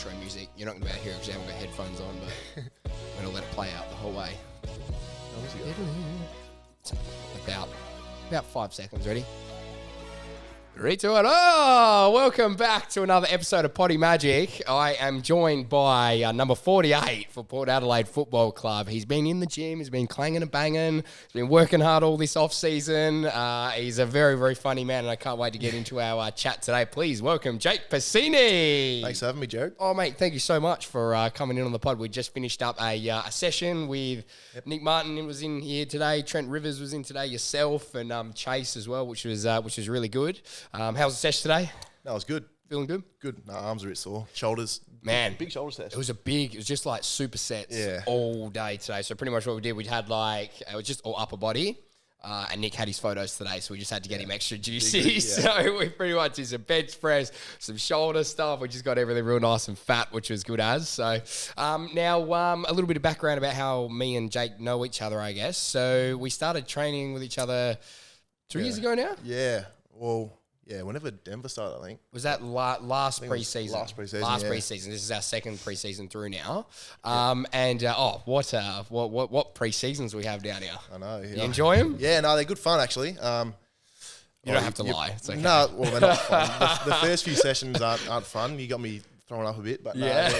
intro music. You're not going to be able to hear it because you haven't got headphones on, but I'm going to let it play out the whole way. About 5 seconds. Ready? 3, 2, 1. Oh, welcome back to another episode of Poddy Majic. I am joined by number 48 for Port Adelaide Football Club. He's been in the gym. He's been clanging and banging. He's been working hard all this off-season. He's a very, very funny man, and I can't wait to get into our chat today. Please welcome Jake Pasini. Thanks for having me, Jared. Oh, mate, thank you so much for coming in on the pod. We just finished up a session with Nick Martin was in here today. Trent Rivers was in today. Yourself and Chase as well, which was really good. How was the session today? No, it was good. Feeling good? Good. No, arms are a bit sore. Shoulders. Man. Big shoulder session. It was just like supersets all day today. So pretty much what we did, we had it was just all upper body. And Nick had his photos today, so we just had to get him extra juicy. So we pretty much did some bench press, some shoulder stuff. We just got everything real nice and fat, which was good as. So now a little bit of background about how me and Jake know each other, I guess. So we started training with each other 2 years ago now? Yeah. Well, yeah, whenever Denver started, I think. Was that last pre-season? Last pre-season, Last pre-season. This is our second pre-season through now. What pre-seasons we have down here. I know. You enjoy them? Yeah, no, they're good fun, actually. You don't have to lie. It's okay. No, well, they're not fun. The first few sessions aren't fun. You got me throwing up a bit, but yeah.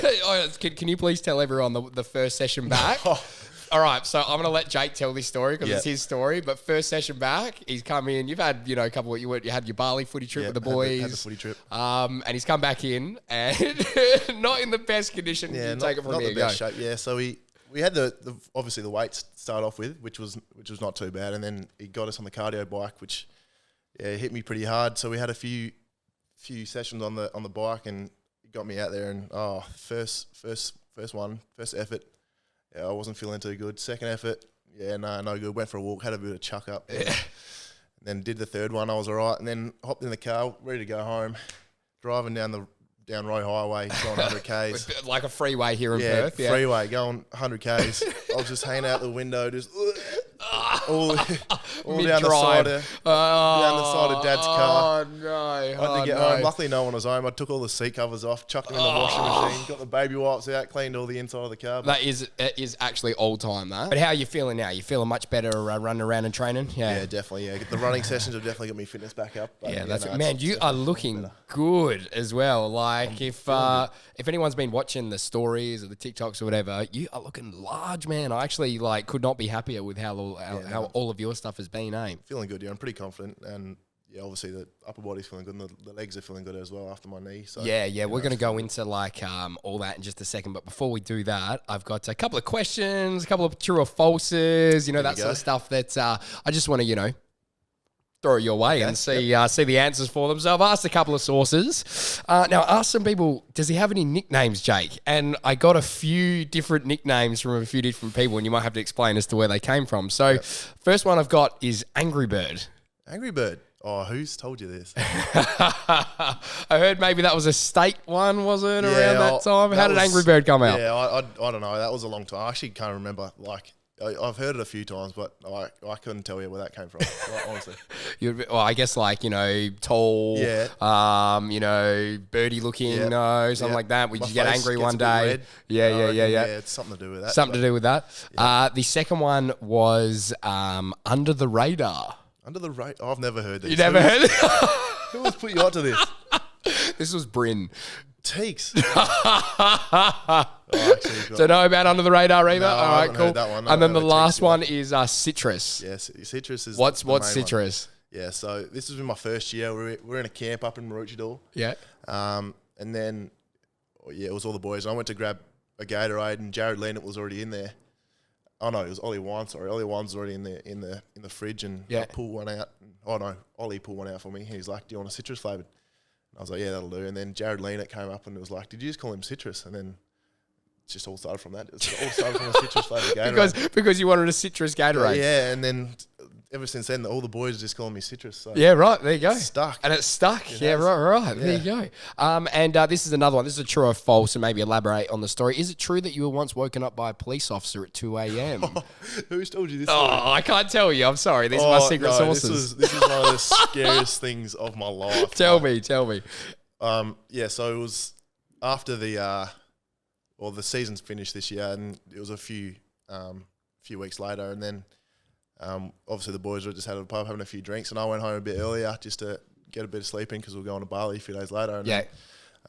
Can you please tell everyone the first session back? All right, so I'm going to let Jake tell this story because it's his story. But first session back, he's come in. You've had, a couple of you had your Bali footy trip with the boys. Had the footy trip. And he's come back in and not in the best condition. Yeah, take it from not here. the best shape. Yeah, so we had the obviously the weights to start off with, which was not too bad, and then he got us on the cardio bike, which hit me pretty hard. So we had a few sessions on the bike, and he got me out there, and first effort. Yeah, I wasn't feeling too good. Second effort, no good. Went for a walk, had a bit of chuck up. Yeah. And then did the third one, I was all right. And then hopped in the car, ready to go home. Driving down Roy Highway, going 100 Ks. Like a freeway here in Perth. Yeah, freeway, going 100 Ks. I was just hanging out the window, just all down the side of Dad's car. Oh, no. I had to get home. Luckily, no one was home. I took all the seat covers off, chucked them in the washing machine, got the baby wipes out, cleaned all the inside of the car. It is actually old time, that. But how are you feeling now? You feeling much better running around and training? Yeah, definitely. Yeah, the running sessions have definitely got me fitness back up. But that's it. Man, you are looking good as well. Like if anyone's been watching the stories or the TikToks or whatever, you are looking large, man. I actually could not be happier with how all of your stuff has been, eh? Feeling good, yeah. I'm pretty confident, and obviously the upper body's feeling good, and the legs are feeling good as well after my knee. So we're going to go into all that in just a second. But before we do that, I've got a couple of questions, a couple of true or falses, that sort of stuff that I just want to, throw it your way and see the answers for them. So I've asked a couple of sources. Now, I asked some people, does he have any nicknames, Jake? And I got a few different nicknames from a few different people, and you might have to explain as to where they came from. So first one I've got is Angry Bird. Angry Bird? Oh, who's told you this? I heard maybe that was a state one, was it, around that time? How did Angry Bird come out? Yeah, I don't know. That was a long time. I actually can't remember, I've heard it a few times, but I couldn't tell you where that came from, honestly. I guess tall, birdie looking, something like that. Would you get angry one day? Yeah. It's something to do with that. Something to do with that. Yeah. The second one was Under the Radar. Under the Radar? I've never heard this. You never heard it? Who has put you onto this? This was Bryn. Teeks. So know about Under the Radar either? No, all I right, haven't cool. heard that one. And then the last one is Citrus. Yes, Citrus is What's Citrus? One. Yeah, so this was in my first year. We're in a camp up in Maroochydore. Yeah. And then, it was all the boys. I went to grab a Gatorade, and Jared Leonard was already in there. Oh no, it was Ollie Wine. Sorry, Ollie Wine's already in the fridge, and I pulled one out. Oh no, Ollie pulled one out for me. He's like, "Do you want a citrus flavored?" I was like, yeah, that'll do. And then Jared Leonard came up and it was like, did you just call him Citrus? And then it just all started from that. It all started from a citrus flavored Gatorade. because you wanted a citrus Gatorade. Yeah, and then ever since then, all the boys are just calling me Citrus. So yeah, right. There you go. It's stuck. And it's stuck. Right. There you go. And this is another one. This is a true or false, and maybe elaborate on the story. Is it true that you were once woken up by a police officer at 2 a.m.? Who's told you this? I can't tell you. I'm sorry. These are my secret sources. This is one of the scariest things of my life. Tell me. So it was after the season's finished this year, and it was a few weeks later, and then obviously the boys were just had a pub having a few drinks, and I went home a bit earlier just to get a bit of sleep in because we were going to Bali a few days later. And then,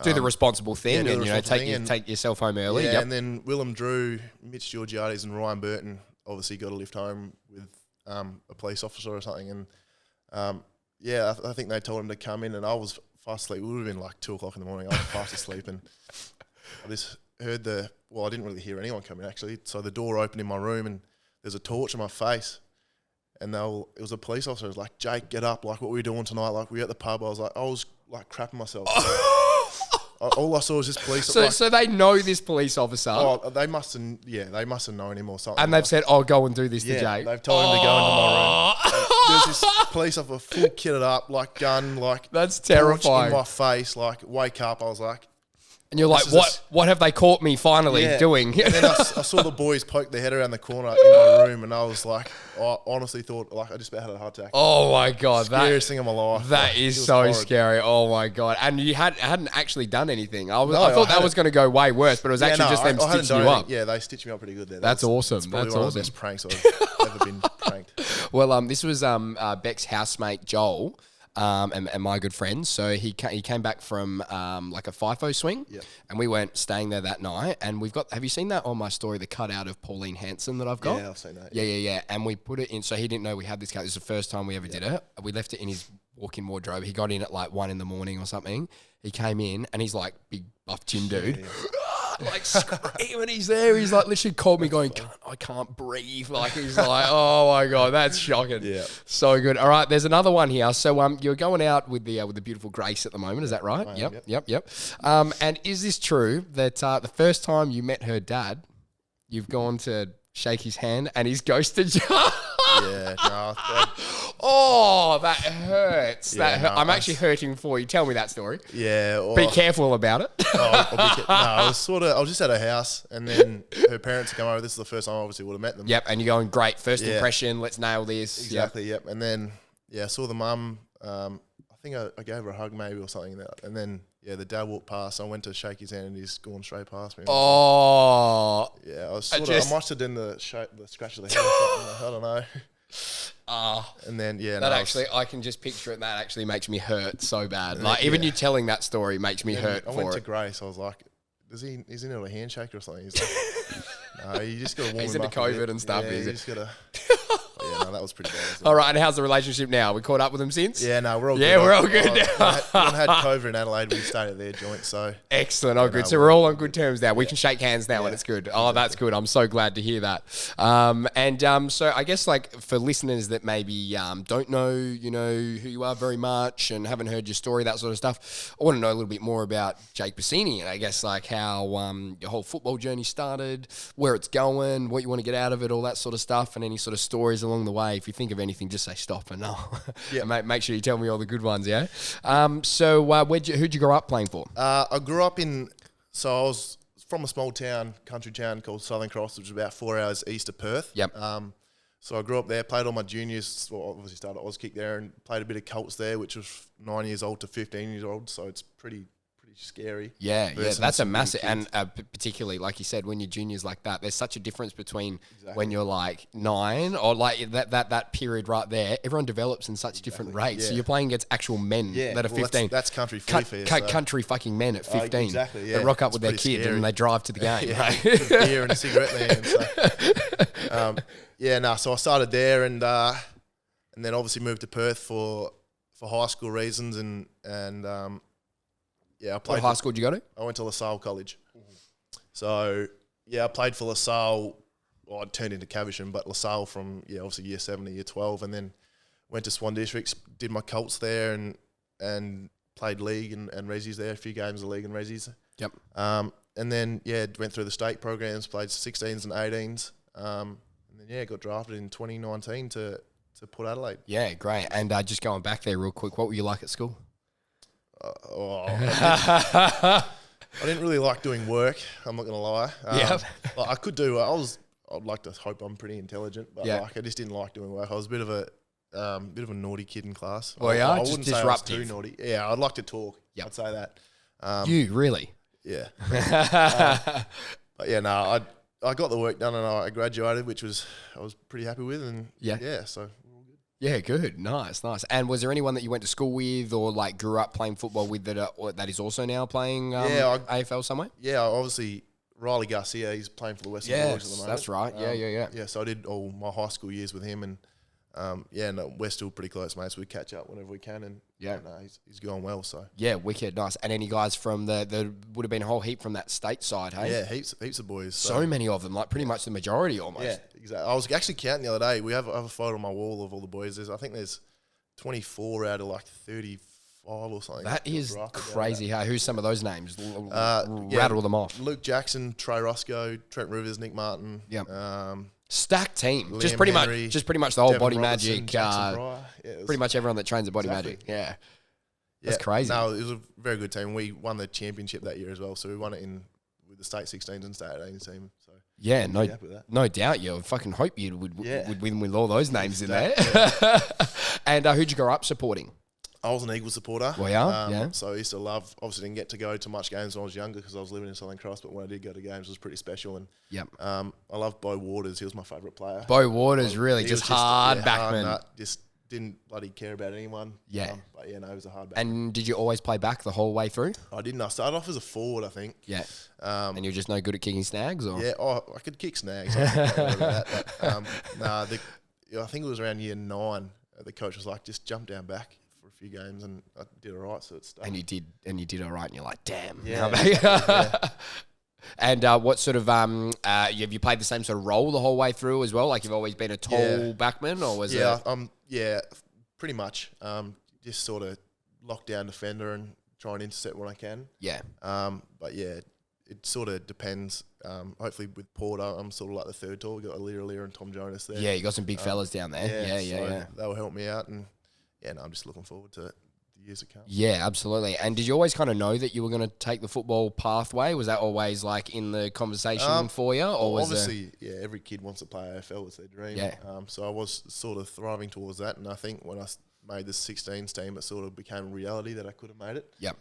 do the responsible thing, and take yourself home early. Yeah, and then Willem Drew, Mitch Georgiades, and Ryan Burton obviously got a lift home with a police officer or something, and I think they told him to come in, and I was fast asleep. It would have been like 2 o'clock in the morning. I was fast asleep, and I just heard I didn't really hear anyone come in actually. So the door opened in my room, and there's a torch in my face, and it was a police officer. It was like, Jake, get up! Like, what were you doing tonight? Like, we were at the pub. I was like crapping myself. All I saw was this police. So they know this police officer. Oh, they must have known him or something. And they've said, "Oh, go and do this to Jake." They've told him to go into my room. There's this police officer full kitted up, like gun, like that's terrifying. In my face, like wake up. I was like, and you're like, what have they caught me finally doing? And then I saw the boys poke their head around the corner in my room, and I was like, I honestly thought like I just about had a heart attack. Oh my God. Scariest thing of my life. That is so horrid. Scary. Oh my God. And you hadn't actually done anything. I thought that was going to go way worse, but it was actually just them stitching you up. Yeah, they stitched me up pretty good there. That's awesome. That's one of the best pranks I've ever been pranked. Well, this was Beck's housemate, Joel. And my good friend. So he came back from like a FIFO swing, and we went staying there that night. And have you seen that on my story, the cutout of Pauline Hanson that I've got? Yeah, I've seen that. Yeah. And we put it in, so he didn't know we had this cut. This is the first time we ever did it. We left it in his walk-in wardrobe. He got in at like 1 a.m. or something. He came in, and he's like big buff gym dude. Yeah. Like screaming, he's there. He's like literally called me going, I can't breathe. Like he's like, oh my God, that's shocking. Yeah, so good. All right, there's another one here. So you're going out with the beautiful Grace at the moment, is that right? Yep. And is this true that the first time you met her dad, you've gone to shake his hand and he's ghosted you? Yeah, no. Oh, that hurts. I'm actually hurting for you. Tell me that story. Yeah. Be careful about it. I was just at her house, and then her parents come over. This is the first time I obviously would have met them. Yep, and you're going, great, first impression, let's nail this. Exactly, yep. And then, I saw the mum. I think I gave her a hug maybe or something. And then, the dad walked past. I went to shake his hand, and he's gone straight past me. Oh. Yeah, I must have done the scratch of the head or something. I don't know. And then I can just picture it. That actually makes me hurt so bad. Like even you telling that story makes me hurt. I went to Grace. I was like, is he in a handshake or something? He's like, no, you just got to warm him up. He's into COVID and stuff. Yeah, you just got to. Yeah, no, that was pretty bad. All right, and how's the relationship now? We caught up with him since? Yeah, no, we're all good. Yeah, we're all good now. I had COVID in Adelaide. We stayed at their joint, so. Excellent. Oh, good. So we're all on good terms now. We can shake hands now and it's good. Oh, that's good. I'm so glad to hear that. So I guess like for listeners that maybe don't know, who you are very much and haven't heard your story, that sort of stuff, I want to know a little bit more about Jake Pasini and I guess like how your whole football journey started, where it's going, what you want to get out of it, all that sort of stuff, and any sort of stories along the way. If you think of anything, just say stop and no. And make sure you tell me all the good ones, yeah? Who'd you grow up playing for? I grew up I was from a small country town called Southern Cross, which is about 4 hours east of Perth. Yep. So I grew up there, played all my juniors, obviously started at Auskick there and played a bit of Colts there, which was 9 years old to 15 years old, so it's pretty scary. Yeah, that's a massive, and particularly like you said, when you're juniors like that, there's such a difference between when you're like 9 or like that period right there. Everyone develops in such different rates. Yeah. So you're playing against actual men that are 15. That's country footy for you. Country fucking men at 15. Exactly. Yeah, they rock up with their kid scary. And they drive to the game. Right? Beer and a cigarette in their hand. So I started there and then obviously moved to Perth for high school reasons and I played. What high school did you go to? I went to LaSalle College. So, I played for LaSalle. Well, I turned into Caversham, but LaSalle from, obviously year 7 to year 12, and then went to Swan Districts, did my Colts there and played league and resis there, a few games of league and resis. Yep. And then, went through the state programs, played 16s and 18s, and then, got drafted in 2019 to Port Adelaide. Yeah, great. And just going back there real quick, what were you like at school? I didn't really like doing work. I'm not going to lie. I could do. I'd like to hope I'm pretty intelligent, but I just didn't like doing work. I was a bit of a naughty kid in class. Well, I just wouldn't disruptive. say I was too naughty. Yeah, I'd like to talk. I'd say that. You really? Yeah. But yeah, no, I got the work done and I graduated, which I was pretty happy with, and so we're all good. Yeah, good, nice. And was there anyone that you went to school with or like grew up playing football with that is also now playing AFL somewhere? Yeah, obviously Riley Garcia, he's playing for the Western Bulldogs at the moment. That's right. Yeah. Yeah, so I did all my high school years with him, and we're still pretty close, mate. So we catch up whenever we can, and he's going well. So yeah, wicked, nice. And any guys from the would have been a whole heap from that state side, hey? Yeah, heaps of boys. So many of them, like pretty much the majority almost. Yeah, exactly. I was actually counting the other day. I have a photo on my wall of all the boys. I think there's 24 out of like 35 or something. That is crazy. Hey, who's some of those names? Rattle them off. Luke Jackson, Trey Roscoe, Trent Rivers, Nick Martin. Yeah. Stacked team. Liam Just pretty Henry, much the whole Devin Body Robertson, Magic. Pretty much everyone that trains at Body Magic. Yeah. That's crazy. No, it was a very good team. We won the championship that year as well. So we won it with the state 16s and state 18s team. So yeah, no doubt. You fucking hope you would win with all those names in there. Yeah. And who'd you grow up supporting? I was an Eagles supporter. Well, yeah. So I used to love, obviously didn't get to go to much games when I was younger because I was living in Southern Cross, but when I did go to games, it was pretty special. And I loved Bo Waters. He was my favourite player. Bo Waters, really, just hard backman. Just didn't bloody care about anyone. Yeah. But yeah, no, he was a hard backman. And did you always play back the whole way through? I didn't. I started off as a forward, I think. Yeah. And you were just no good at kicking snags? Or? Yeah, I could kick snags. I think it was around year 9. The coach was like, just jump down back for a few games, and I did all right, so it stuck. And you did all right, and you're like, damn. Yeah. And what sort of have you played the same sort of role the whole way through as well? Like you've always been a tall backman, or was it? Pretty much. Just sort of lockdown defender and try and intercept when I can. Yeah. But yeah, it sort of depends. Hopefully with Porter, I'm sort of like the third tall. We've got Alira and Tom Jonas there. Yeah, you got some big fellas down there. Yeah. They'll help me out, and I'm just looking forward to it. Years to come. Yeah, absolutely. And did you always kind of know that you were going to take the football pathway? Was that always like in the conversation for you? Or was obviously, every kid wants to play AFL. It's their dream. Yeah. So I was sort of thriving towards that, and I think when I made the 16s team, it sort of became reality that I could have made it. Yep.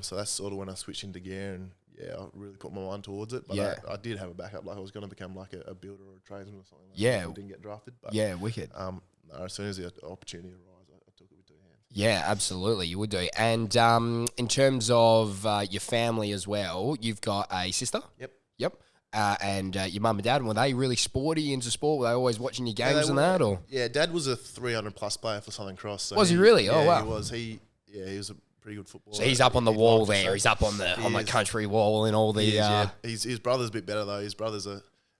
So that's sort of when I switched into gear, and I really put my mind towards it. But I did have a backup. Like I was going to become like a builder or a tradesman or something. I didn't get drafted. But, wicked. As soon as the opportunity arose, I took it with two hands. Yeah, absolutely, you would do. And in terms of your family as well, you've got a sister? Yep. And your mum and dad, were they really sporty into sport? Were they always watching your games and that? Or yeah, Dad was a 300+ player for Southern Cross. So was he really? Oh, wow. He was. He was a pretty good footballer. So he's up on the wall there. He's up on the country wall and all the... His brother's a bit better, though. His brother's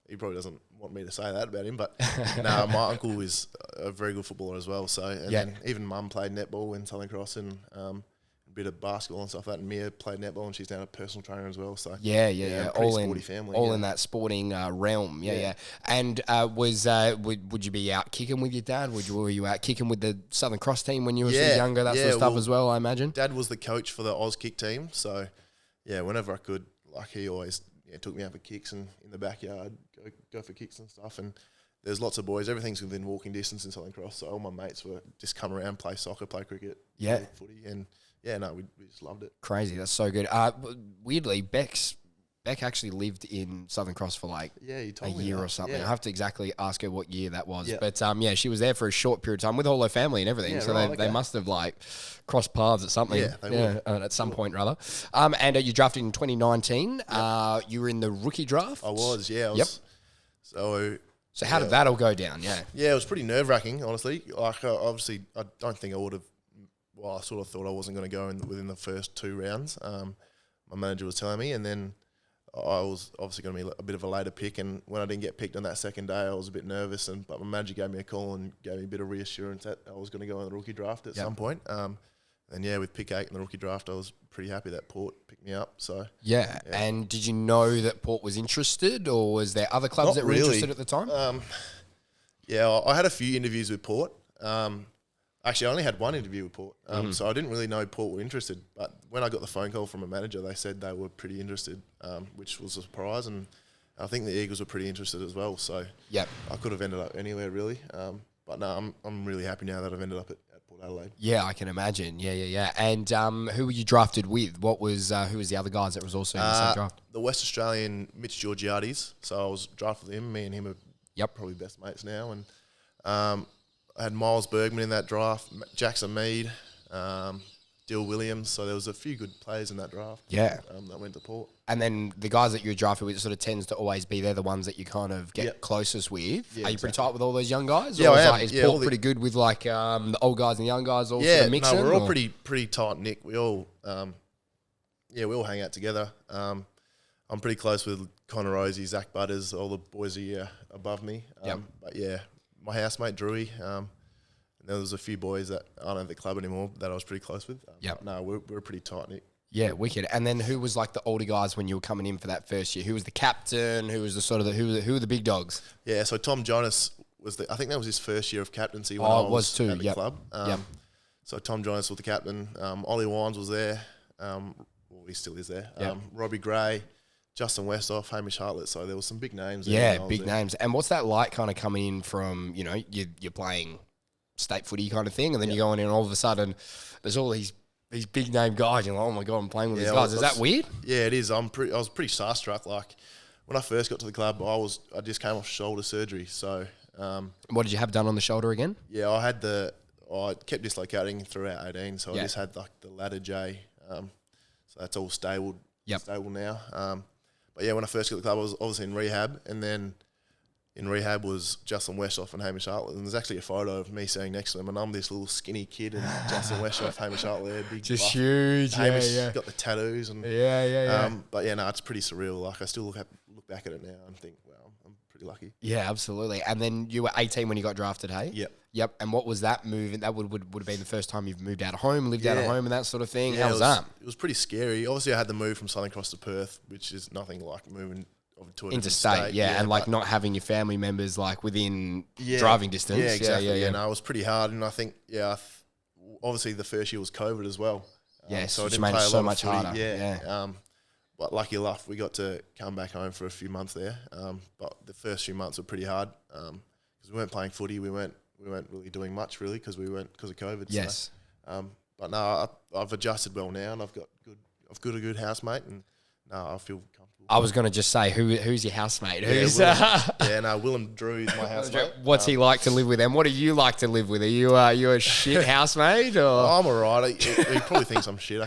he probably doesn't want me to say that about him, but no, my uncle is a very good footballer as well. So, then even Mum played netball in Southern Cross and a bit of basketball and stuff like that. And Mia played netball, and she's now a personal trainer as well. So all sporty family, in that sporting realm. Yeah. And would you be out kicking with your dad? Were you out kicking with the Southern Cross team when you were younger? That sort of stuff as well, I imagine. Dad was the coach for the Oz kick team, so whenever I could, like he always took me out for kicks and in the backyard, go for kicks and stuff. And there's lots of boys. Everything's within walking distance in Southern Cross. So all my mates were just come around, play soccer, play cricket, play footy, and we just loved it. Crazy, that's so good. Weirdly, Beck actually lived in Southern Cross for like a year or something. I have to exactly ask her what year that was. But she was there for a short period of time with all her family and everything. They must have like crossed paths at something. At some point rather. And you drafted in 2019. You were in the rookie draft. I was. I was. So how did that all go down? Yeah, it was pretty nerve-wracking, honestly. Like, obviously, I don't think I would have. Well, I sort of thought I wasn't going to go within the first 2 rounds. My manager was telling me, and then I was obviously going to be a bit of a later pick. And when I didn't get picked on that second day, I was a bit nervous. But my manager gave me a call and gave me a bit of reassurance that I was going to go in the rookie draft at some point. And with pick 8 in the rookie draft, I was pretty happy that Port picked me up. So And did you know that Port was interested, or was there other clubs that were interested at the time? I had a few interviews with Port. Actually, I only had one interview with Port, so I didn't really know Port were interested. But when I got the phone call from a manager, they said they were pretty interested, which was a surprise. And I think the Eagles were pretty interested as well. So I could have ended up anywhere really. But no, I'm really happy now that I've ended up at Port. Port Adelaide. Yeah, I can imagine. Yeah. And who were you drafted with? Who was the other guys that was also in the same draft? The West Australian Mitch Georgiades. So I was drafted with him. Me and him are probably best mates now. And I had Miles Bergman in that draft, Jackson Mead, Dill Williams. So there was a few good players in that draft. Yeah. That went to Port. And then the guys that you're drafted with, it sort of tends to always be they're the ones that you kind of get closest with. Yeah, Are you pretty tight with all those young guys? Yeah, or I am. is Port pretty good with like the old guys and the young guys all sort of mixing? No, we're all pretty tight, Nick. We all we all hang out together. I'm pretty close with Connor Rosie, Zach Butters, all the boys a year above me. But yeah, my housemate Drewy. There was a few boys that aren't at the club anymore that I was pretty close with. No, we're pretty tight, Nick. Yeah, wicked. And then who was like the older guys when you were coming in for that first year? Who was the captain? Who was the sort of who were the big dogs? Yeah, so Tom Jonas was I think that was his first year of captaincy when I was at the club. So Tom Jonas was the captain. Ollie Wines was there. He still is there. Robbie Gray, Justin Westhoff, Hamish Hartlett. So there was some big names. Yeah, big names. And what's that like kind of coming in from, you're playing state footy kind of thing, and then you're going in and all of a sudden there's all these big name guys. You're like, oh my God, I'm playing with these guys. Is that weird? Yeah, it is. I was pretty starstruck. Like when I first got to the club, I just came off shoulder surgery. So what did you have done on the shoulder again? Yeah, I kept dislocating throughout 18, so I just had like the ladder J. So that's all stable now. But yeah, when I first got to the club, I was obviously in rehab, and then in rehab was Justin Westhoff and Hamish Hartlett. And there's actually a photo of me sitting next to them, and I'm this little skinny kid, and Justin Westhoff, Hamish Hartlett, big just buff. huge. Hamish got the tattoos, and yeah. But yeah, no, it's pretty surreal. Like I still look back at it now and think, wow, I'm pretty lucky. Yeah, absolutely. And then you were 18 when you got drafted, hey? Yep. And what was that move? That would have been the first time you've moved out of home, lived out of home, and that sort of thing. How was that? It was pretty scary. Obviously, I had the move from Southern Cross to Perth, which is nothing like moving to interstate, and like not having your family members like within driving distance. Yeah, exactly. Yeah, no, it was pretty hard, and I think obviously the first year was COVID as well. So it made it so much harder. But lucky enough, we got to come back home for a few months there. But the first few months were pretty hard because we weren't playing footy. We weren't really doing much really because of COVID. Yes. So, but no, I've adjusted well now, and I've got a good housemate, and no, I feel comfortable. I was going to just say, who's your housemate? Willem Drew is my housemate. What's he like to live with? And what do you like to live with? Are you a shit housemate? Or? I'm alright. He probably thinks I'm shit.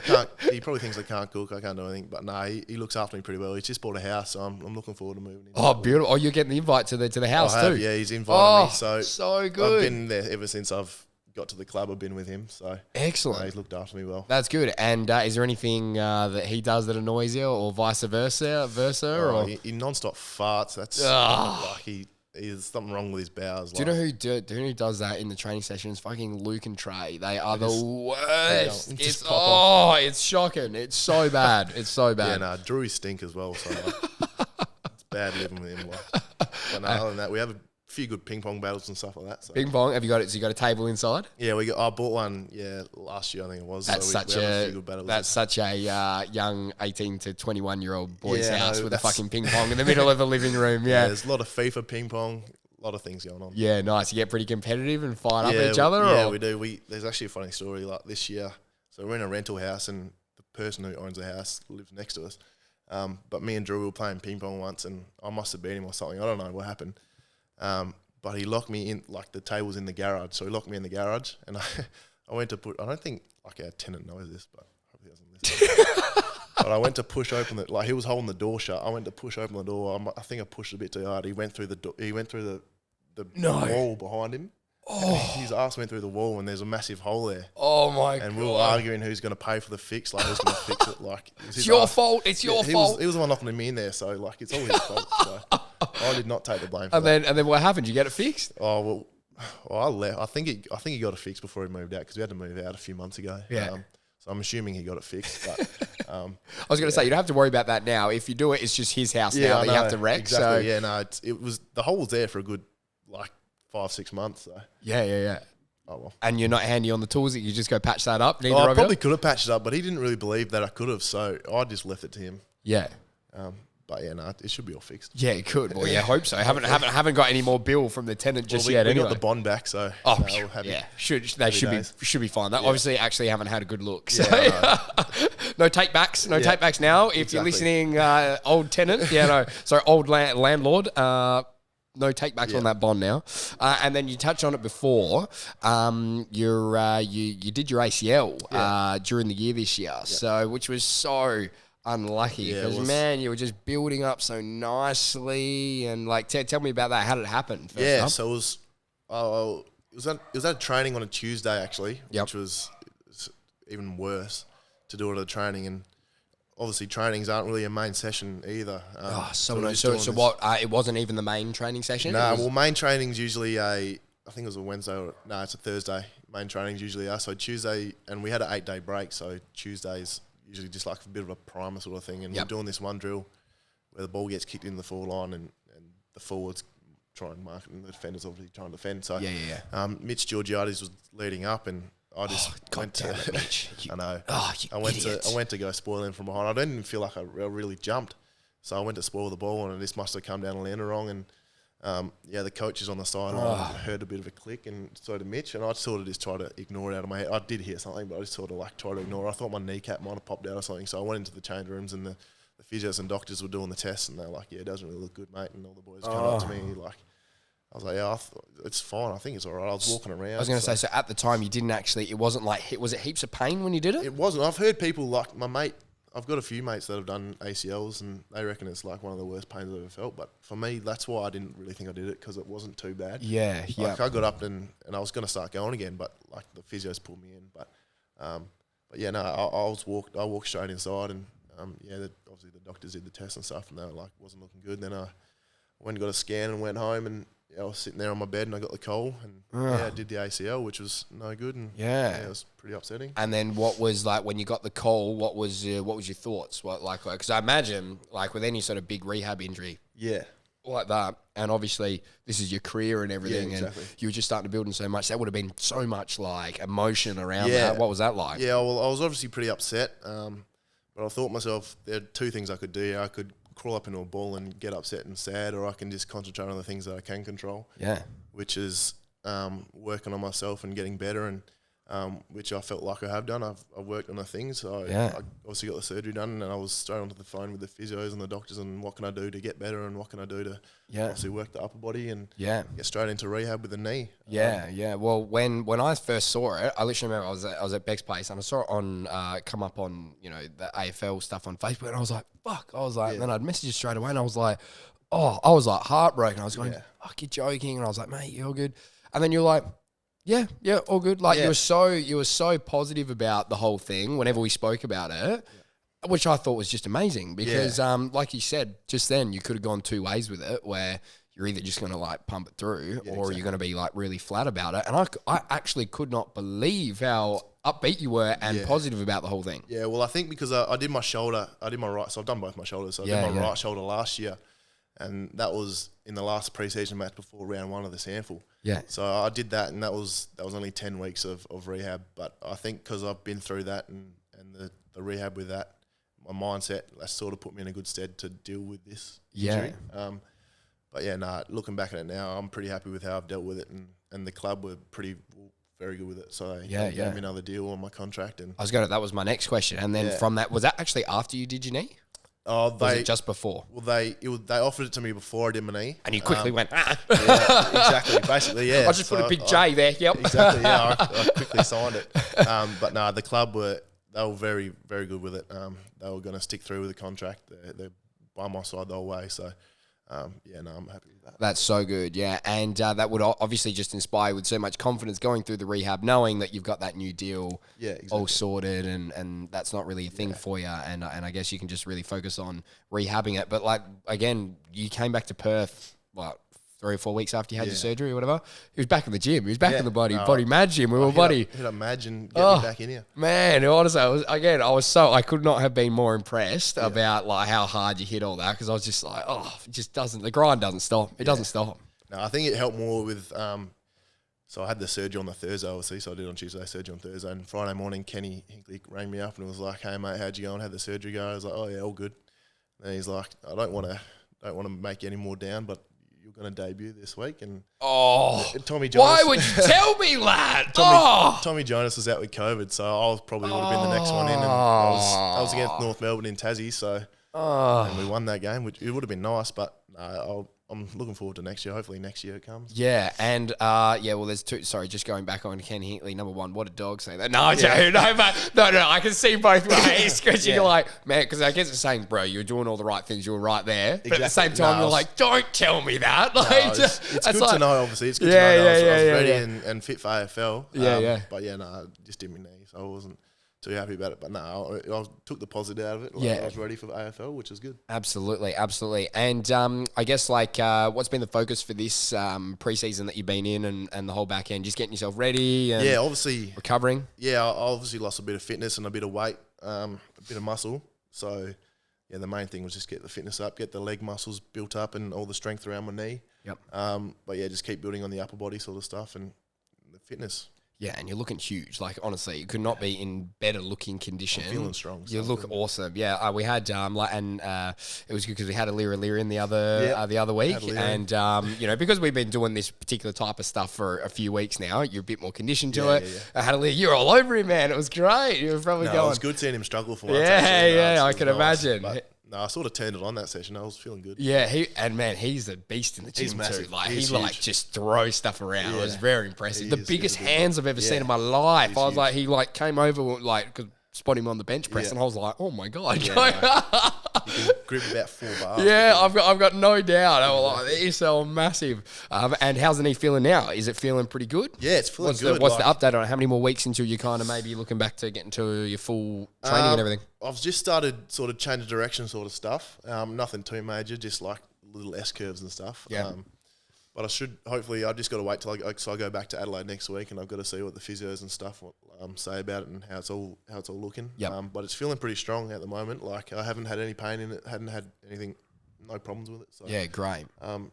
He probably thinks I can't cook. I can't do anything. But no, he looks after me pretty well. He's just bought a house, so I'm looking forward to moving in. Oh, beautiful! Oh, you're getting the invite to the house too. Yeah, he's invited me. So good. I've been there ever since I've got to the club. I've been with him. So excellent. He's looked after me well. That's good. And is there anything that he does that annoys you, or vice versa? He non-stop farts. That's like there's something wrong with his bowels. Do you know who does that in the training sessions? Fucking Luke and Trey. They are the worst. It's shocking. It's so bad. It's so bad. Yeah, Drewy stink as well. So it's bad living with him. But other than that, we have a few good ping pong battles and stuff like that. So. Ping pong? Have you got it? So you got a table inside? Yeah, I bought one. Yeah, last year I think it was. That's so we have a few good battles. That's such a young 18 to 21-year-old boy's house with a fucking ping pong in the middle of the living room. Yeah, there's a lot of FIFA ping pong, a lot of things going on. Yeah, nice. You get pretty competitive and fight up each other. Yeah, we do. There's actually a funny story like this year. So we're in a rental house, and the person who owns the house lives next to us. But me and Drew were playing ping pong once, and I must have beat him or something. I don't know what happened. But he locked me in, like the table's in the garage. So he locked me in the garage, and I went to I don't think like our tenant knows this, but I hope he doesn't listen. But I went to push open he was holding the door shut. I went to push open the door. I think I pushed a bit too hard. He went through the wall behind him. Oh. His ass went through the wall, and there's a massive hole there. Oh my god! And we were arguing who's going to pay for the fix, like who's going to fix it. Like it's your fault. It's your fault. He was the one knocking me in there, so like it's all his fault. So I did not take the blame for that. And then what happened? Did you get it fixed? Oh well, I left. I think he got it fixed before he moved out because we had to move out a few months ago. Yeah. So I'm assuming he got it fixed. But I was going to say you don't have to worry about that now. If you do it, it's just his house now that you have to wreck. Exactly. So yeah, no, the hole was there for a good 5-6 months. So. Yeah. Oh well. And you're not handy on the tools that you just go patch that up? I probably could have patched it up, but he didn't really believe that I could have, so I just left it to him. Yeah. But yeah, no, it should be all fixed. Yeah, it could. Well, yeah, I hope so. Haven't got any more bill from the tenant just yet. We anyway, got the bond back, so we'll yeah, should be fine. They obviously actually haven't had a good look. So no take backs, take backs now. If you're listening, old tenant, old landlord. No take backs on that bond now. And then you touched on it before. You did your ACL during the year this year, so which was so unlucky because man, you were just building up so nicely, and like tell me about that. How did it happen? So it was at a training on a Tuesday actually, which was even worse to do it at a training, and obviously trainings aren't really a main session either. So what? It wasn't even the main training session. No, main training's usually I think it was a Wednesday. It's a Thursday. Main trainings usually are. So Tuesday, and we had an 8-day break. So Tuesdays usually just like a bit of a primer sort of thing, and we're doing this one drill where the ball gets kicked in the forward line, and the forwards try and mark it, and the defenders obviously try and defend. So Mitch Georgiades was leading up, and I just went to Mitch. I know. I went to go spoil him from behind. I didn't even feel like I really jumped, so I went to spoil the ball, and this must have come down and landed wrong. And the coaches on the sideline heard a bit of a click, and so did Mitch, and I sort of just tried to ignore it out of my head. I did hear something, but I just sort of like tried to ignore it. I thought my kneecap might have popped out or something, so I went into the change rooms, and the physios and doctors were doing the tests, and they're like, "Yeah, it doesn't really look good, mate." And all the boys come up to me like, I was like, "Yeah, it's fine. I think it's all right." I was walking around. I was going to say, so at the time you didn't actually. It wasn't like, was it heaps of pain when you did it? It wasn't. I've heard people like my mate. I've got a few mates that have done ACLs, and they reckon it's like one of the worst pains I've ever felt. But for me, that's why I didn't really think I did it, because it wasn't too bad. Yeah. I got up and I was going to start going again, but like the physios pulled me in. But yeah, no, I walked straight inside, and obviously the doctors did the test and stuff, and they were like, wasn't looking good. Then I went and got a scan and went home, and I was sitting there on my bed, and I got the cold, and I did the ACL, which was no good, and it was pretty upsetting. And then what was like when you got the call? What was your thoughts? What because I imagine like with any sort of big rehab injury, like that, and obviously this is your career and everything, and you were just starting to build in so much. That would have been so much like emotion around that. What was that like? Yeah, well, I was obviously pretty upset, but I thought to myself, there are two things I could do. I could crawl up into a ball and get upset and sad, or I can just concentrate on the things that I can control. Yeah. Which is working on myself and getting better, and which I felt like I have done. I've worked on the things. So I obviously got the surgery done, and I was straight onto the phone with the physios and the doctors, and what can I do to get better, and what can I do to obviously work the upper body and get straight into rehab with the knee. Well, when I first saw it, I literally remember I was at Beck's place, and I saw it on come up on the AFL stuff on Facebook, and I was like, fuck. I was like, and then I'd message you straight away, and I was like, I was like heartbroken. I was going, fuck, you're joking, and I was like, mate, you're all good. And then you're like, yeah, all good. Like you were so positive about the whole thing whenever we spoke about it, which I thought was just amazing because, like you said just then, you could have gone two ways with it, where you're either just going to like pump it through, or you're going to be like really flat about it. And I actually could not believe how upbeat you were and positive about the whole thing. Yeah, well, I think because I did my shoulder, I did my right, so I've done both my shoulders. So I did my right shoulder last year, and that was in the last pre-season match before round one of the sample. Yeah. So I did that, and that was only 10 weeks of rehab. But I think because I've been through that and the rehab with that, my mindset, that sort of put me in a good stead to deal with this injury. But looking back at it now, I'm pretty happy with how I've dealt with it, and the club were very good with it. So they gave me another deal on my contract. And that was my next question. And then from that, was that actually after you did your knee? Was it just before? Well, they offered it to me before I did my knee. And you quickly went, Yeah, exactly. Basically, yeah. I just put a big J there, yep. Exactly, yeah. I quickly signed it. But no, the club were very, very good with it. They were going to stick through with the contract. They're by my side the whole way. So, I'm happy with that. That's so good, yeah. And that would obviously just inspire you with so much confidence going through the rehab, knowing that you've got that new deal all sorted, and that's not really a thing for you. And I guess you can just really focus on rehabbing it. But, like, again, you came back to Perth, 3 or 4 weeks after you had your surgery or whatever. He was back in the gym. He was back in the Poddy Mad gym. We were buddy. Hit up Maj and get me back in here. Man, honestly, I could not have been more impressed about like how hard you hit all that, because I was just like, it just doesn't, the grind doesn't stop. It doesn't stop. No, I think it helped more with, so I had the surgery on the Thursday, obviously, so I did on Tuesday, surgery on Thursday, and Friday morning, Kenny Hinkley rang me up and was like, hey, mate, how'd you go and had the surgery go? I was like, oh, yeah, all good. And he's like, I don't want to make you any more down, but you're going to debut this week. And Tommy Jonas. Why would you tell me that? Tommy Jonas was out with COVID, so I probably would have been the next one in. And I was against North Melbourne in Tassie, so and we won that game, which it would have been nice, but I'm looking forward to next year. Hopefully next year it comes. Yeah, and well, there's two. Sorry, just going back on Ken Hinkley. Number one, what did Dog say that? No, I can see both ways because you're like, man, because I guess it's saying, bro, you're doing all the right things. You were right there. But at the same time, you're like, don't tell me that. Like, it's good to know, obviously. It's good to know that I was ready and fit for AFL. But I just did my knee, so I wasn't too happy about it. But no, I took the positive out of it. I was ready for the AFL, which is good. Absolutely. And I guess what's been the focus for this preseason that you've been in and the whole back end? Just getting yourself ready and obviously recovering? Yeah, I obviously lost a bit of fitness and a bit of weight, a bit of muscle. So, the main thing was just get the fitness up, get the leg muscles built up and all the strength around my knee. Yep. But just keep building on the upper body sort of stuff and the fitness. Yeah, and you're looking huge. Like, honestly, you could not be in better looking condition. I'm feeling strong. You look awesome. Yeah, we had it was good because we had a Lear in the other week, and because we've been doing this particular type of stuff for a few weeks now, you're a bit more conditioned to it. Yeah. I had a Lear. You're all over him, man. It was great. You were probably going. It was good seeing him struggle for once. I can imagine. But no, I sort of turned it on that session. I was feeling good. Yeah, he's a beast in the gym too. Like he just throws stuff around. It was very impressive. The biggest hands I've ever seen in my life. I was like, he came over because spot him on the bench press, and I was like, oh my god. You can grip about 4 bars. Yeah, I've got no doubt. I was like, they're so massive. And how's the knee feeling now? Is it feeling pretty good? Yeah, it's feeling good. What's the update on it? How many more weeks until you kind of maybe looking back to getting to your full training and everything? I've just started sort of change of direction sort of stuff. Nothing too major, just like little S curves and stuff. Yeah. But I've just got to wait till I go back to Adelaide next week, and I've got to see what the physios and stuff say about it and how it's all looking. Yep. But it's feeling pretty strong at the moment. Like I haven't had any pain in it, hadn't had anything, no problems with it. So yeah, great. So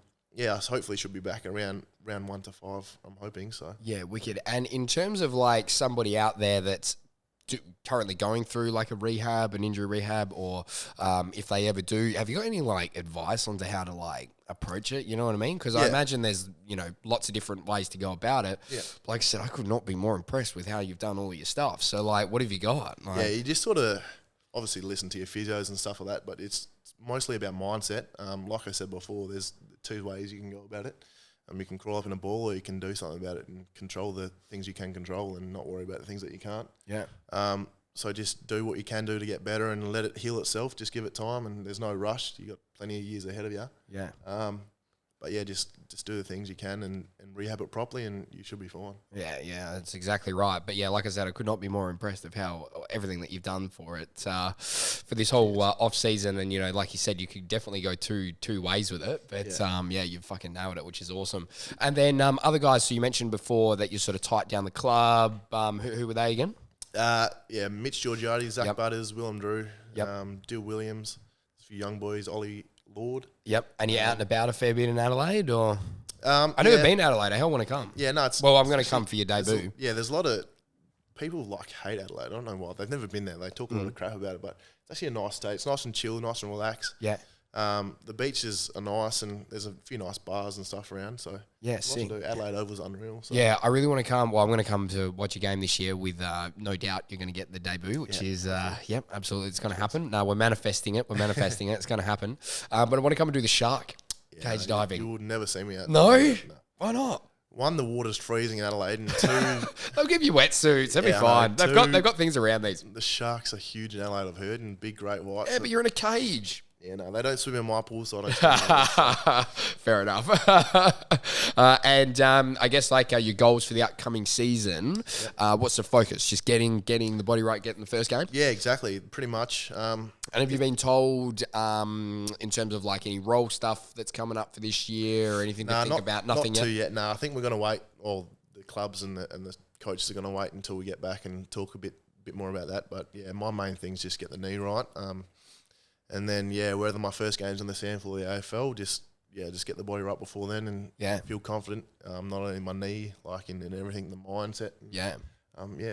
hopefully should be back around round 1 to 5. I'm hoping so. Yeah, wicked. And in terms of like somebody out there that's currently going through like a rehab, an injury rehab, or if they ever do, have you got any like advice on how to like approach it? You know what I mean? Because I imagine there's lots of different ways to go about it. Yeah. Like I said, I could not be more impressed with how you've done all your stuff. So like, what have you got? Like, you just sort of obviously listen to your physios and stuff like that, but it's mostly about mindset. Like I said before, there's 2 ways you can go about it. You can crawl up in a ball, or you can do something about it and control the things you can control and not worry about the things that you can't. Yeah. So just do what you can do to get better and let it heal itself. Just give it time, and there's no rush. You got plenty of years ahead of you. Yeah. But just do the things you can and rehab it properly, and you should be fine. Yeah, that's exactly right. But yeah, like I said, I could not be more impressed of how everything that you've done for it for this whole off season. And like you said, you could definitely go two ways with it. But you fucking nailed it, which is awesome. And then other guys. So you mentioned before that you sort of tight down the club. Who were they again? Mitch Georgiades, Zach Butters, Willem Drew, Dill Williams, a few young boys, Ollie Lord. Yep. And you're out and about a fair bit in Adelaide, or? I've never been to Adelaide. I hell want to come. Yeah, no. I'm going to come for your debut. There's a lot of people hate Adelaide. I don't know why. They've never been there. They talk a lot of crap about it, but it's actually a nice state. It's nice and chill, nice and relaxed. Yeah. The beaches are nice, and there's a few nice bars and stuff around. So sick. Adelaide Oval's unreal. So. Yeah, I really want to come. Well, I'm going to come to watch a game this year with no doubt you're going to get the debut, which is absolutely, it's going to happen. No, we're manifesting it. It's going to happen. But I want to come and do the shark cage diving. You would never see me out. No? Why not? 1, the water's freezing in Adelaide, and 2, they'll give you wetsuits. They'll be fine. They've got things around these. The sharks are huge in Adelaide, I've heard, and big great whites. Yeah, but you're in a cage. Yeah, no, they don't swim in my pool, so I don't swim. Fair enough. And I guess your goals for the upcoming season, what's the focus? Just getting the body right, getting the first game? Yeah, exactly. Pretty much. And have you been told in terms of any role stuff that's coming up for this year or anything to think about? Nothing not yet? No, I think we're going to wait. All the clubs and the coaches are going to wait until we get back and talk a bit more about that. But yeah, my main thing is just get the knee right. And then, whether my first game's on the SANFL or the AFL, just get the body right before then and feel confident, not only in my knee, in everything, the mindset. Yeah.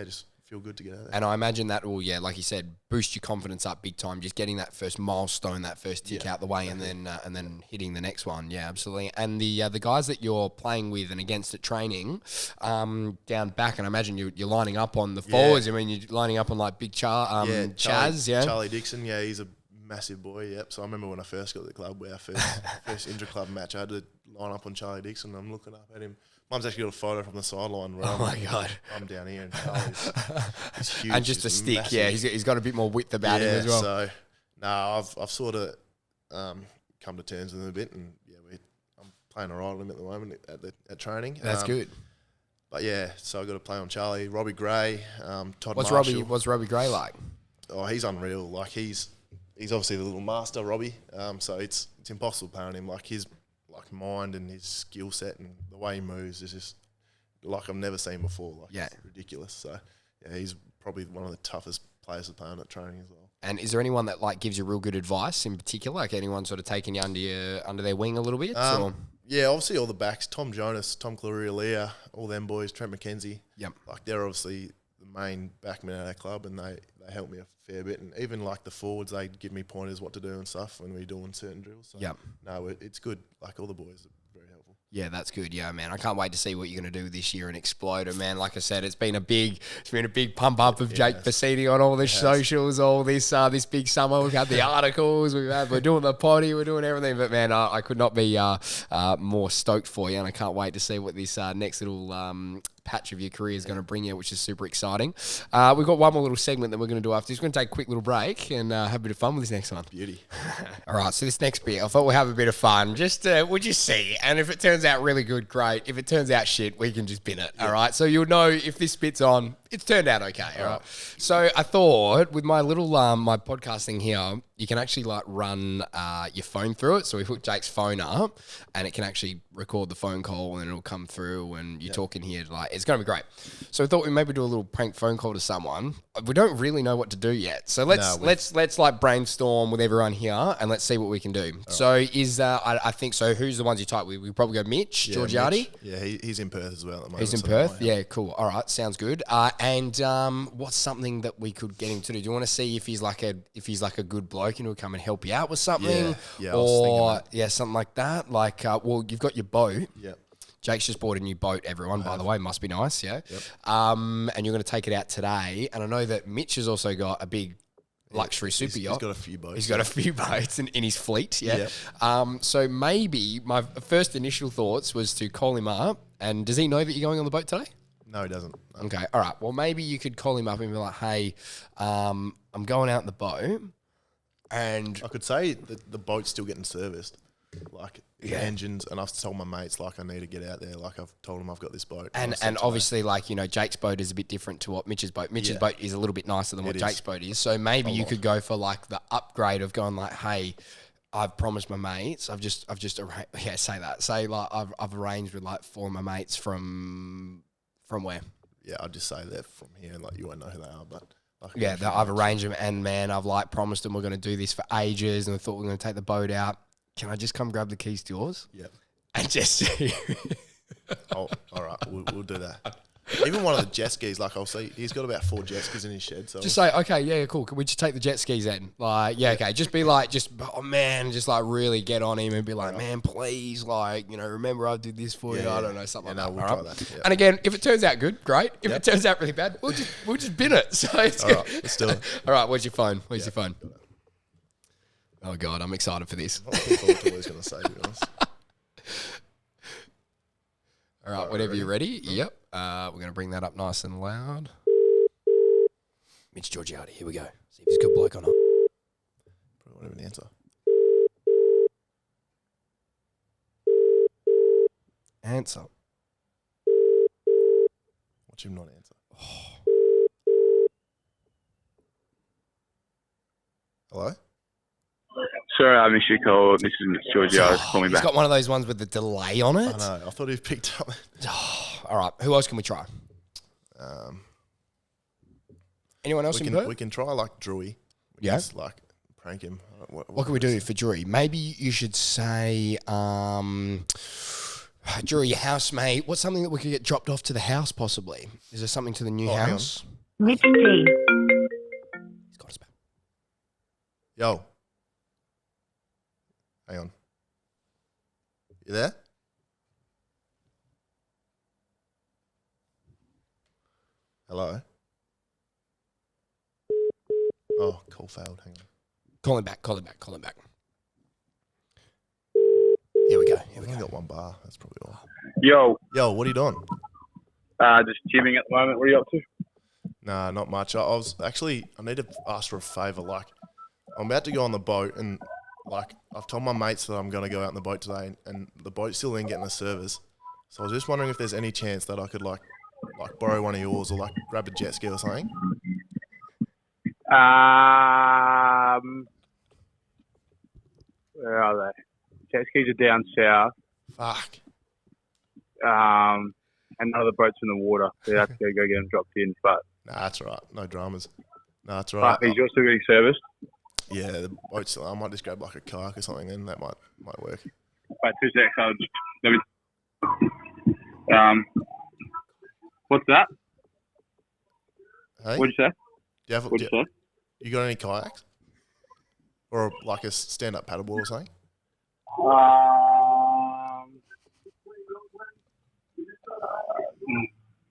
Just feel good to get out there. And I imagine that will, like you said, boost your confidence up big time. Just getting that first milestone, that first tick out the way, exactly. and then hitting the next one. Yeah, absolutely. And the guys that you're playing with and against at training, down back, and I imagine you're lining up on the forwards. I mean, you're lining up on like big Chaz. Yeah, Charlie Dixon. Yeah, he's a massive boy. Yep. So I remember when I first got to the club, our first intra-club match, I had to line up on Charlie Dixon. I'm looking up at him. Mum's actually got a photo from the sideline. Where I'm down here, and Charlie's huge. And just a stick, massive. Yeah. He's got a bit more width about him as well. So, I've sort of come to terms with him a bit, and I'm playing all right with him at the moment at training. That's good. But so I got to play on Charlie, Robbie Gray, Todd What's Marshall. What's Robbie Gray like? Oh, he's unreal. Like he's obviously the little master, Robbie. So it's impossible playing him. Like his mind and his skill set and the way he moves is just like I've never seen before. Like it's ridiculous. So he's probably one of the toughest players to play on at training as well. And is there anyone that like gives you real good advice in particular? Like anyone sort of taking you under their wing a little bit? Yeah, obviously all the backs, Tom Jonas, Tom Claria, all them boys, Trent McKenzie. Yep. Like they're obviously the main backmen at our club, and they help me a fair bit. And even like the forwards, they give me pointers what to do and stuff when we're doing certain drills. So it's good. Like all the boys are very helpful. Yeah, that's good. Yeah, man. I can't wait to see what you're going to do this year and explode. And man, like I said, it's been a big pump up of Jake Pasini on all the socials, all this big summer. We've had the articles, we're doing the Poddy, we're doing everything. But man, I could not be more stoked for you, and I can't wait to see what this next little patch of your career is going to bring you, which is super exciting. We've got one more little segment that we're going to do after this. We're going to take a quick little break and have a bit of fun with this next one. Beauty. All right, so this next bit, I thought we'd have a bit of fun. Just, we'll just see. And if it turns out really good, great. If it turns out shit, we can just bin it. All right, so you'll know if this bit's on, it's turned out okay. All right. So I thought with my little my podcasting here, you can actually like run your phone through it. So we put Jake's phone up, and it can actually record the phone call, and it'll come through, and you're talking here. Like it's going to be great. So I thought we maybe do a little prank phone call to someone. We don't really know what to do yet, so let's like brainstorm with everyone here, and let's see what we can do. All so right. I think so. Who's the ones you type with? We probably go Mitch Georgiades. Yeah, he's in Perth as well at the moment. He's in Perth. Yeah, cool. All right, sounds good. And what's something that we could get him to do? Do you want to see if he's like a good bloke and he'll come and help you out with something? Yeah. Or something like that. Like, well, you've got your boat. Yeah. Jake's just bought a new boat, everyone, by the way. Must be nice, yeah? Yep. And you're going to take it out today. And I know that Mitch has also got a big luxury super yacht. He's got a few boats. He's got a few boats in his fleet, yeah. Yep. So maybe my first initial thoughts was to call him up. And does he know that you're going on the boat today? No, he doesn't. No. Okay, all right. Well, maybe you could call him up and be like, hey, I'm going out in the boat. And I could say that the boat's still getting serviced. Like the engines, and I've told my mates like I need to get out there. Like I've told them I've got this boat, and obviously like Jake's boat is a bit different to what Mitch's boat. Mitch's boat is a little bit nicer than what Jake's boat is. So maybe you could go for like the upgrade of going like, hey, I've promised my mates. I've just say that. Say like I've arranged with like 4 of my mates from where? Yeah, I'll just say they're from here, and like you won't know who they are, but. I've arranged them, and man, I've like promised them we're going to do this for ages, and I thought we we're going to take the boat out. Can I just come grab the keys to yours? Yeah. And just see. Oh, all right. We'll do that. Even one of the jet skis, like I'll see, he's got about 4 jet skis in his shed. So just say, okay, yeah, cool. Can we just take the jet skis then? Like, okay. Just be like, just like really get on him and be like, man, please, like, remember I did this for you. I don't know, something like that. We'll try that. Yeah. And again, if it turns out good, great. If it turns out really bad, we'll just bin it. So it's all right, let's do it. All right, where's your phone? Where's your phone? Oh, God, I'm excited for this. I'm looking forward to what he's going to say, to be honest. All right, whenever you're ready. Yep. We're going to bring that up nice and loud. Mitch Georgiades, here we go. See if he's a good bloke or not. Probably won't even answer. Answer. Watch him not answer. Hello? Sorry, I missed your call. This is Georgiades. Call me back. He's got one of those ones with the delay on it. I know. I thought he picked up. All right. Who else can we try? Anyone else in Perth? We can try like Drewy. Yeah. Just like prank him. What can we do for Drewy? Maybe you should say, Drewy, your housemate. What's something that we could get dropped off to the house possibly? Is there something to the new house? Rich G. He's got us back. Yo. Hang on. You there? Hello? Oh, call failed. Hang on. Call him back. Here we go. I've only got one bar. That's probably all. Yo, what are you doing? just gymming at the moment. What are you up to? Nah, not much. I need to ask for a favour. Like, I'm about to go on the boat and, like, I've told my mates that I'm going to go out on the boat today and the boat's still in getting a service. So I was just wondering if there's any chance that I could, like borrow one of yours or, like, grab a jet ski or something. Where are they? Jet skis are down south. Fuck. And none of the boats in the water. So you have to go get them dropped in. But Nah, that's all right. No dramas. Nah, that's all right. is yours still getting serviced? Yeah, the boat's still, I might just grab, like, a kayak or something then. That might work. Wait, 2 seconds. Let me. What's that? Hey? What'd you say? What'd you say? You got any kayaks? Or, like, a stand-up paddleboard or something?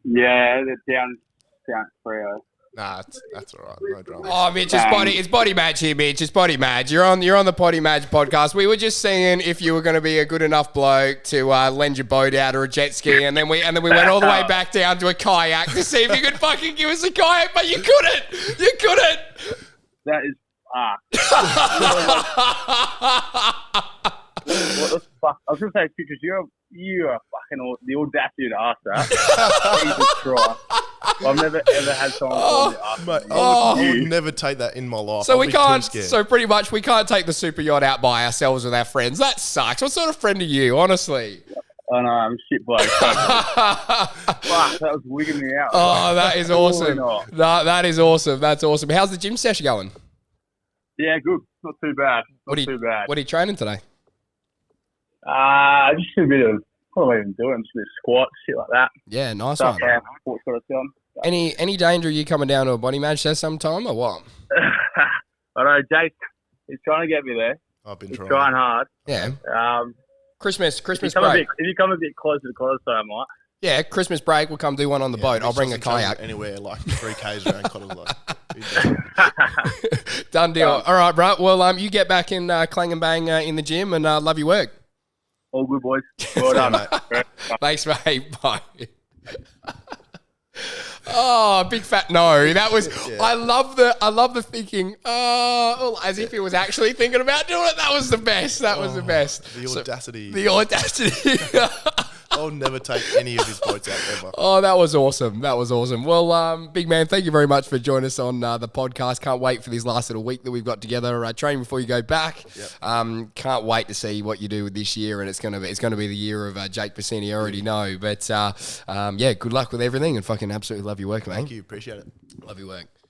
Yeah, they're down Freo. Nah, that's all right. No drama. Oh, Mitch, it's Poddy Madge here, Mitch. It's Poddy Madge. You're on the Poddy Madge podcast. We were just seeing if you were going to be a good enough bloke to lend your boat out or a jet ski, and then we went all the way back down to a kayak to see if you could fucking give us a kayak, but you couldn't. You couldn't. That is what the fuck? I was going to say, because you are fucking the audacity to ask that. Jesus Christ. I've never ever had someone call me ask Mate, me. I would never take that in my life. So I'd we be too can't. scared. So pretty much, we can't take the super yacht out by ourselves with our friends. That sucks. What sort of friend are you, honestly? I know, I'm a shit bloke. Fuck, that was wigging me out. Oh, that is awesome. No. That is awesome. That's awesome. How's the gym session going? Yeah, good. Not too bad. What are you training today? Just a bit of, what am I even doing? Just a bit of squats, shit like that. Yeah, nice Stuff, one. sports sort of thing. Any danger of you coming down to a body match there sometime or what? I know, Jake, he's trying to get me there. I've been He's trying. trying hard. Yeah. If Christmas you break. come a bit closer to close, I might. Yeah, Christmas break. We'll come do one on the boat. I'll bring a Mitch doesn't travel kayak. anywhere like 3 k's around Cottesloe. Done deal. All right, bro. Well, you get back in clang and bang in the gym, and love your work. All good, boys. Well done, mate. Thanks, mate. Bye. Oh, big fat no. That was. Yeah. I love the thinking. As if he was actually thinking about doing it. That was the best. That was the best. The audacity. The audacity. I'll never take any of his boats out ever. Oh, that was awesome. That was awesome. Well, big man, thank you very much for joining us on the podcast. Can't wait for this last little week that we've got together. Training before you go back. Yep. Can't wait to see what you do with this year, and it's gonna be the year of Jake Pasini. I already know, but yeah, good luck with everything, and fucking absolutely love your work, mate. Thank you, appreciate it. Love your work.